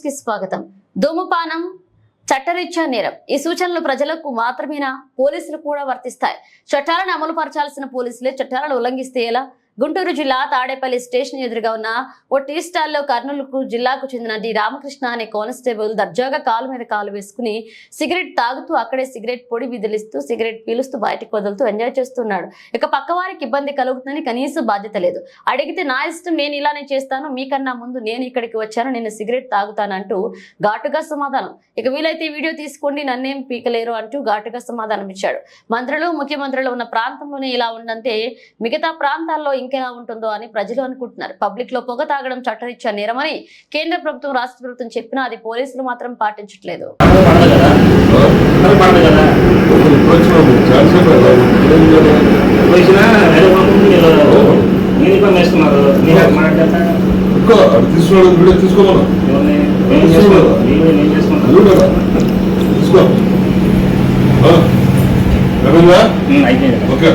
కి స్వాగతం. ధూమపానం చట్టరీత్యా నేరం. ఈ సూచనలు ప్రజలకు మాత్రమేనా, పోలీసులు కూడా వర్తిస్తాయి? చట్టాలను అమలు పరచాల్సిన పోలీసులే చట్టాలను ఉల్లంఘిస్తే ఎలా? గుంటూరు జిల్లా తాడేపల్లి స్టేషన్ ఎదురుగా ఉన్న ఓ టీ స్టాల్లో కర్నూలు జిల్లాకు చెందిన డి రామకృష్ణ అనే కానిస్టేబుల్ దర్జాగా కాలు మీద కాలు వేసుకుని సిగరెట్ తాగుతూ అక్కడే సిగరెట్ పొడి విదిలిస్తూ సిగరెట్ పీలుస్తూ బయటకు వదులుతూ ఎంజాయ్ చేస్తున్నాడు. ఇక పక్కవారికి ఇబ్బంది కలుగుతుందని కనీసం బాధ్యత లేదు. అడిగితే నా ఇష్టం, నేను ఇలానే చేస్తాను, మీకన్నా ముందు నేను ఇక్కడికి వచ్చాను, నేను సిగరెట్ తాగుతానంటూ ఘాటుగా సమాధానం. ఇక వీలైతే వీడియో తీసుకోండి, నన్నేం పీకలేరు అంటూ ఘాటుగా సమాధానం ఇచ్చాడు. మంత్రులు ముఖ్యమంత్రులు ఉన్న ప్రాంతంలోనే ఇలా ఉందంటే మిగతా ప్రాంతాల్లో ఇంకెలా ఉంటుందో అని ప్రజలు అనుకుంటున్నారు. పబ్లిక్ లో పొగ తాగడం చట్టరీత్యా నేరమని కేంద్ర ప్రభుత్వం, రాష్ట్ర ప్రభుత్వం చెప్పినా అది పోలీసులు మాత్రం పాటించట్లేదు. ఓకే.